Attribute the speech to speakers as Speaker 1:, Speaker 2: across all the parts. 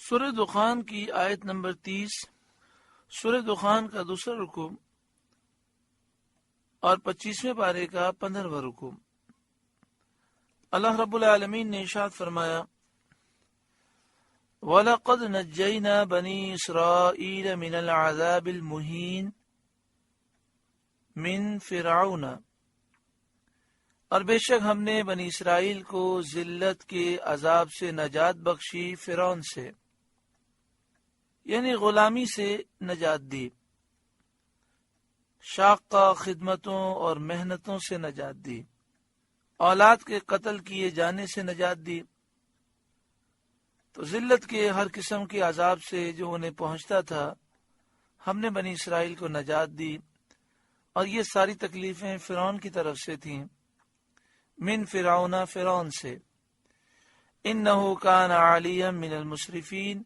Speaker 1: سورہ دخان کی آیت نمبر 30، سورہ دخان کا دوسرا رکوع اور 25ویں پارے کا 15واں رکوع۔ اللہ رب العالمین نے ارشاد فرمایا، وَلَقَدْ نَجَّيْنَا بَنِي إِسْرَائِيلَ مِنَ الْعَذَابِ الْمُهِينِ مِنْ فِرْعَوْنَ، اور بے شک ہم نے بنی اسرائیل کو ذلت کے عذاب سے نجات بخشی فرعون سے، یعنی غلامی سے نجات دی، شاقہ خدمتوں اور محنتوں سے نجات دی، اولاد کے قتل کیے جانے سے نجات دی۔ تو ذلت کے ہر قسم کے عذاب سے جو انہیں پہنچتا تھا، ہم نے بنی اسرائیل کو نجات دی، اور یہ ساری تکلیفیں فرعون کی طرف سے تھیں، من فرعون، فرعون سے، انہ کان عالیا من المسرفین،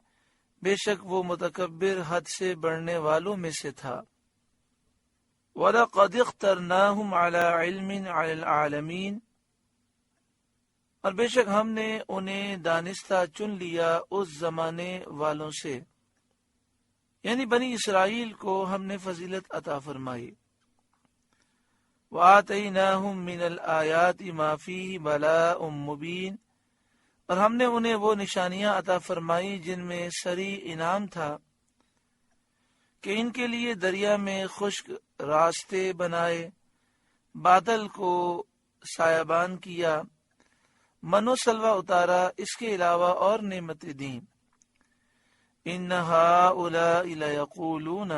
Speaker 1: بے شک وہ متکبر حد سے بڑھنے والوں میں سے تھا۔ وَلَقَدِ اخْتَرْنَاهُمْ عَلَى عِلْمٍ عَلَى الْعَالَمِينَ، اور بے شک ہم نے انہیں دانستہ چن لیا اس زمانے والوں سے، یعنی بنی اسرائیل کو ہم نے فضیلت عطا فرمائی۔ وَآتَيْنَاهُمْ مِنَ الْآيَاتِ مَا فِيهِ بَلَاءٌ مُبِينٌ، اور ہم نے انہیں وہ نشانیاں عطا فرمائی جن میں سری انعام تھا، کہ ان کے لیے دریا میں خشک راستے بنائے، بادل کو سایبان کیا، من و سلوہ اتارا، اس کے علاوہ اور نعمتیں دیں۔ ان ہؤلاء لیقولون،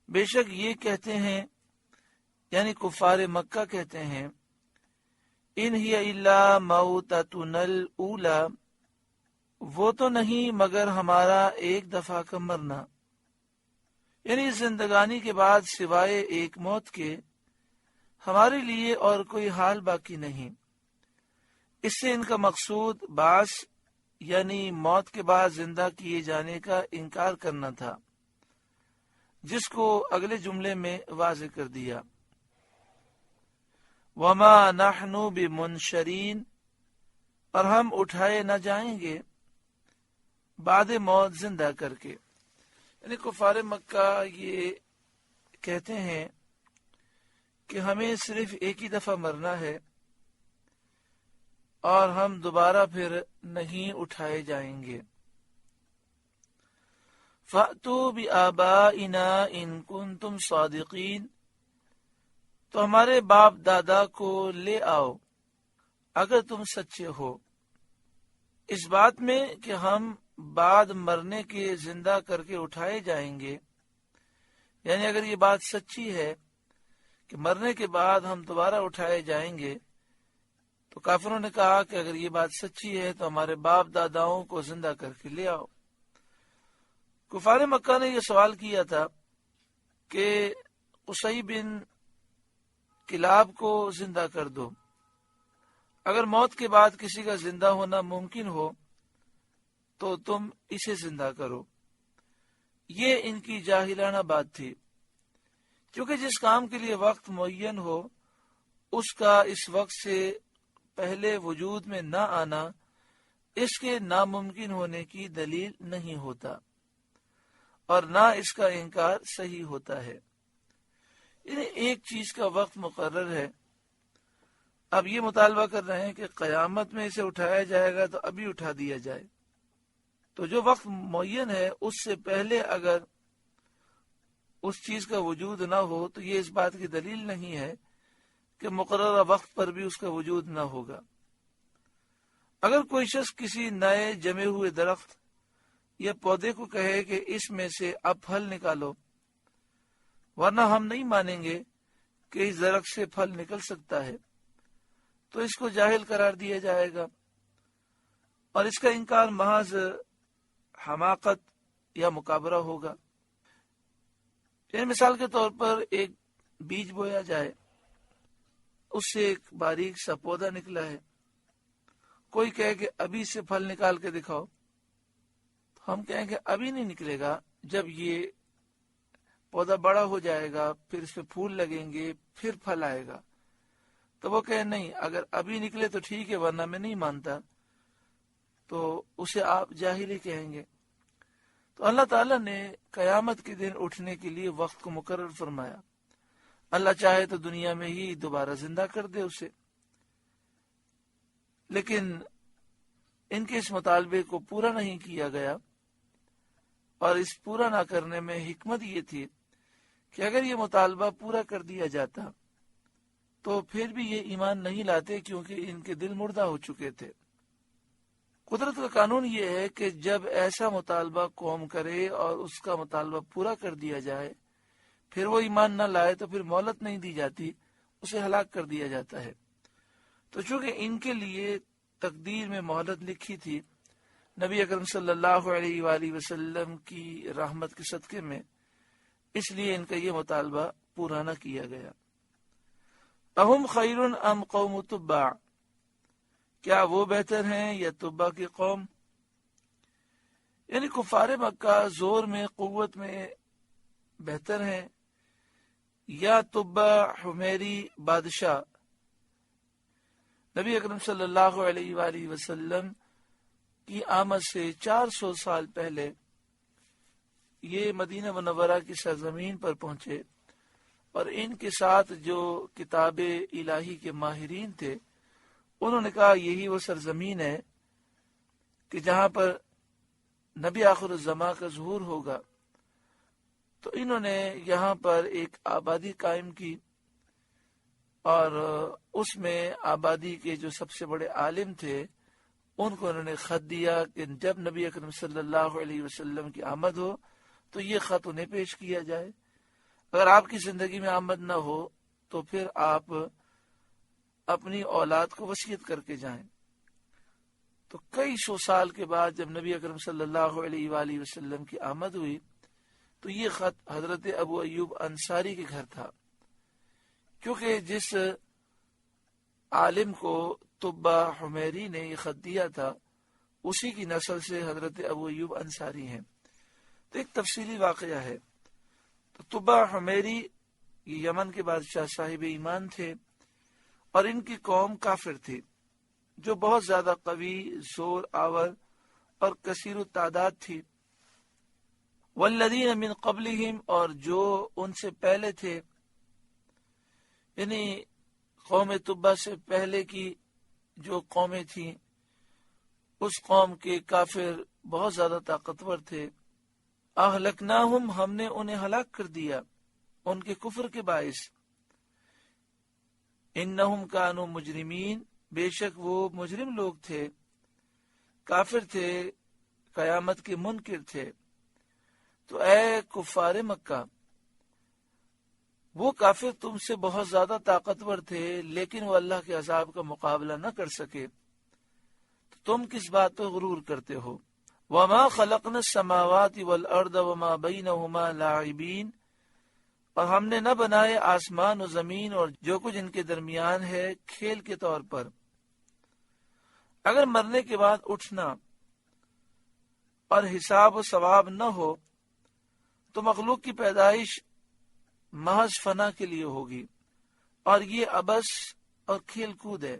Speaker 1: بے شک یہ کہتے ہیں، یعنی کفار مکہ کہتے ہیں، ان ہی الا موتتنا الاولی، وہ تو نہیں مگر ہمارا ایک دفعہ کا مرنا، یعنی زندگانی کے بعد سوائے ایک موت کے ہمارے لیے اور کوئی حال باقی نہیں۔ اس سے ان کا مقصود بعث یعنی موت کے بعد زندہ کیے جانے کا انکار کرنا تھا، جس کو اگلے جملے میں واضح کر دیا۔ وما نحن بمنشرین، اور ہم اٹھائے نہ جائیں گے بعد موت زندہ کر کے، یعنی کفار مکہ یہ کہتے ہیں کہ ہمیں صرف ایک ہی دفعہ مرنا ہے اور ہم دوبارہ پھر نہیں اٹھائے جائیں گے۔ فَأْتُوا بِآبَائِنَا إِن كُنتُمْ صَادِقِينَ، تو ہمارے باپ دادا کو لے آؤ اگر تم سچے ہو اس بات میں کہ ہم بعد مرنے کے زندہ کر کے اٹھائے جائیں گے، یعنی اگر یہ بات سچی ہے کہ مرنے کے بعد ہم دوبارہ اٹھائے جائیں گے، تو کافروں نے کہا کہ اگر یہ بات سچی ہے تو ہمارے باپ داداؤں کو زندہ کر کے لے آؤ۔ کفار مکہ نے یہ سوال کیا تھا کہ قصی بن کلاب کو زندہ کر دو، اگر موت کے بعد کسی کا زندہ ہونا ممکن ہو تو تم اسے زندہ کرو۔ یہ ان کی جاہلانہ بات تھی، کیونکہ جس کام کے لیے وقت معین ہو اس کا اس وقت سے پہلے وجود میں نہ آنا اس کے ناممکن ہونے کی دلیل نہیں ہوتا، اور نہ اس کا انکار صحیح ہوتا ہے۔ یعنی ایک چیز کا وقت مقرر ہے، اب یہ مطالبہ کر رہے ہیں کہ قیامت میں اسے اٹھایا جائے گا تو ابھی اٹھا دیا جائے، تو جو وقت معین ہے اس سے پہلے اگر اس چیز کا وجود نہ ہو تو یہ اس بات کی دلیل نہیں ہے کہ مقررہ وقت پر بھی اس کا وجود نہ ہوگا۔ اگر کوئی شخص کسی نئے جمے ہوئے درخت یا پودے کو کہے کہ اس میں سے اب پھل نکالو، ورنہ ہم نہیں مانیں گے کہ اس درخت سے پھل نکل سکتا ہے، تو اس کو جاہل قرار دیا جائے گا، اور اس کا انکار محض حماقت یا مکابرہ ہوگا۔ یعنی مثال کے طور پر ایک بیج بویا جائے، اس سے ایک باریک سا پودا نکلا ہے، کوئی کہے کہ ابھی سے پھل نکال کے دکھاؤ، تو ہم کہیں کہ ابھی نہیں نکلے گا، جب یہ پودا بڑا ہو جائے گا، پھر اس پہ پھول لگیں گے، پھر پھل آئے گا۔ تو وہ کہے نہیں، اگر ابھی نکلے تو ٹھیک ہے، ورنہ میں نہیں مانتا۔ تو اسے آپ جاہلی کہیں گے۔ تو اللہ تعالیٰ نے قیامت کے دن اٹھنے کے لیے وقت کو مقرر فرمایا۔ اللہ چاہے تو دنیا میں ہی دوبارہ زندہ کر دے اسے، لیکن ان کے اس مطالبے کو پورا نہیں کیا گیا، اور اس پورا نہ کرنے میں حکمت یہ تھی کہ اگر یہ مطالبہ پورا کر دیا جاتا تو پھر بھی یہ ایمان نہیں لاتے، کیونکہ ان کے دل مردہ ہو چکے تھے۔ قدرت کا قانون یہ ہے کہ جب ایسا مطالبہ قوم کرے اور اس کا مطالبہ پورا کر دیا جائے، پھر وہ ایمان نہ لائے تو پھر مہلت نہیں دی جاتی، اسے ہلاک کر دیا جاتا ہے۔ تو چونکہ ان کے لیے تقدیر میں مہلت لکھی تھی، نبی اکرم صلی اللہ علیہ وآلہ وسلم کی رحمت کے صدقے میں، اس لیے ان کا یہ مطالبہ پورا نہ کیا گیا۔ اہم خیر ام قوم تبع، کیا وہ بہتر ہیں یا تبع کی قوم؟ یعنی کفار مکہ زور میں، قوت میں بہتر ہیں، یا تبع حمیری بادشاہ؟ نبی اکرم صلی اللہ علیہ وآلہ وسلم کی آمد سے 400 سال پہلے یہ مدینہ منورہ کی سرزمین پر پہنچے، اور ان کے ساتھ جو کتاب الہی کے ماہرین تھے، انہوں نے کہا یہی وہ سرزمین ہے کہ جہاں پر نبی آخر الزماں کا ظہور ہوگا۔ تو انہوں نے یہاں پر ایک آبادی قائم کی، اور اس میں آبادی کے جو سب سے بڑے عالم تھے ان کو انہوں نے خط دیا کہ جب نبی اکرم صلی اللہ علیہ وسلم کی آمد ہو تو یہ خط انہیں پیش کیا جائے، اگر آپ کی زندگی میں آمد نہ ہو تو پھر آپ اپنی اولاد کو وصیت کر کے جائیں۔ تو کئی سو سال کے بعد جب نبی اکرم صلی اللہ علیہ وآلہ وسلم کی آمد ہوئی تو یہ خط حضرت ابو ایوب انصاری کے گھر تھا، کیونکہ جس عالم کو تبع حمیری نے یہ خط دیا تھا اسی کی نسل سے حضرت ابو ایوب انصاری ہیں۔ تو ایک تفصیلی واقعہ ہے۔ تو تبع حمیری یہ یمن کے بادشاہ صاحب ایمان تھے، اور ان کی قوم کافر تھی جو بہت زیادہ قوی، زور آور اور کثیر التعداد تھی۔ والذین من قبلہم، اور جو ان سے پہلے تھے، یعنی قوم تبع سے پہلے کی جو قومیں تھیں اس قوم کے کافر بہت زیادہ طاقتور تھے۔ اہلکناہم، ہم نے انہیں ہلاک کر دیا ان کے کفر کے باعث۔ انہم کانوا مجرمین، بے شک وہ مجرم لوگ تھے، کافر تھے، قیامت کے منکر تھے۔ تو اے کفار مکہ، وہ کافر تم سے بہت زیادہ طاقتور تھے لیکن وہ اللہ کے عذاب کا مقابلہ نہ کر سکے، تو تم کس بات پہ غرور کرتے ہو؟ وما خلقنا السماوات والارض وما بینہما لاعبین، اور ہم نے نہ بنائے آسمان و زمین اور جو کچھ ان کے درمیان ہے کھیل کے طور پر۔ اگر مرنے کے بعد اٹھنا اور حساب و ثواب نہ ہو تو مخلوق کی پیدائش محض فنا کے لیے ہوگی، اور یہ عبث اور کھیل کود ہے۔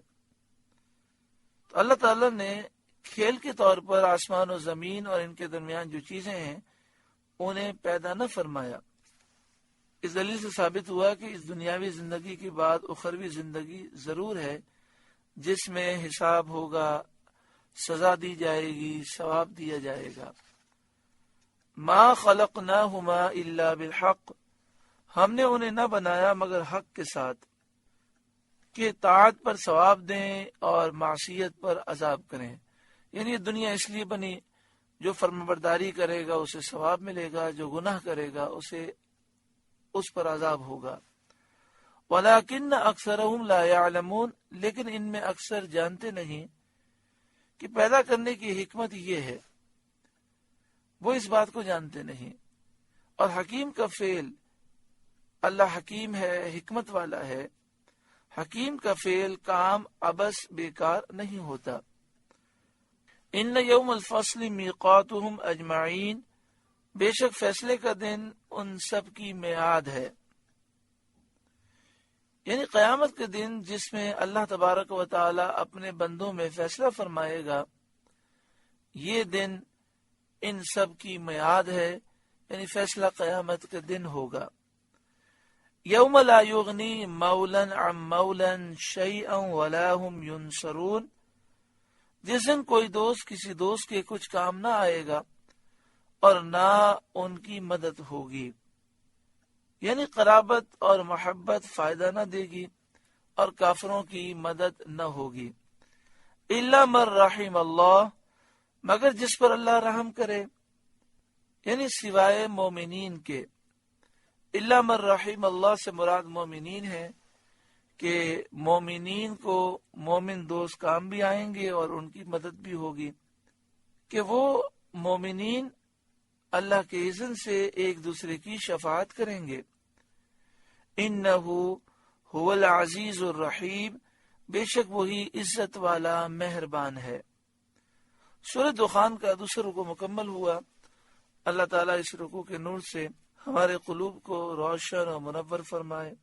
Speaker 1: تو اللہ تعالیٰ نے کھیل کے طور پر آسمان و زمین اور ان کے درمیان جو چیزیں ہیں انہیں پیدا نہ فرمایا۔ اس دلیل سے ثابت ہوا کہ اس دنیاوی زندگی کے بعد اخروی زندگی ضرور ہے، جس میں حساب ہوگا، سزا دی جائے گی، ثواب دیا جائے گا۔ ما خلقناہما الا بالحق، ہم نے انہیں نہ بنایا مگر حق کے ساتھ، کہ طاعت پر ثواب دیں اور معصیت پر عذاب کریں۔ یعنی یہ دنیا اس لیے بنی، جو فرمانبرداری کرے گا اسے ثواب ملے گا، جو گناہ کرے گا اسے اس پر عذاب ہوگا۔ وَلَكِنَّ أَكْثَرَهُمْ لَا يَعْلَمُونَ، لیکن ان میں اکثر جانتے نہیں کہ پیدا کرنے کی حکمت یہ ہے، وہ اس بات کو جانتے نہیں۔ اور حکیم کا فعل، اللہ حکیم ہے، حکمت والا ہے، حکیم کا فعل کام عبث بیکار نہیں ہوتا۔ ان یوم الفصل میقاتہم اجمعین، بے شک فیصلے کا دن ان سب کی میعاد ہے، یعنی قیامت کے دن جس میں اللہ تبارک و تعالی اپنے بندوں میں فیصلہ فرمائے گا یہ دن ان سب کی میعاد ہے، یعنی فیصلہ قیامت کے دن ہوگا۔ یوم لا یغنی مولا عن مولا شیئا ولا هم ینصرون، جس دن کوئی دوست کسی دوست کے کچھ کام نہ آئے گا اور نہ ان کی مدد ہوگی، یعنی قرابت اور محبت فائدہ نہ دے گی اور کافروں کی مدد نہ ہوگی۔ الا من رحم اللہ، مگر جس پر اللہ رحم کرے، یعنی سوائے مومنین کے۔ الا من رحم اللہ سے مراد مومنین ہے کہ مومنین کو مومن دوست کام بھی آئیں گے اور ان کی مدد بھی ہوگی، کہ وہ مومنین اللہ کے اذن سے ایک دوسرے کی شفاعت کریں گے۔ انہ هو العزیز الرحیم، بے شک وہی عزت والا مہربان ہے۔ سورہ دخان کا دوسرا رکوع مکمل ہوا۔ اللہ تعالیٰ اس رکوع کے نور سے ہمارے قلوب کو روشن اور منور فرمائے۔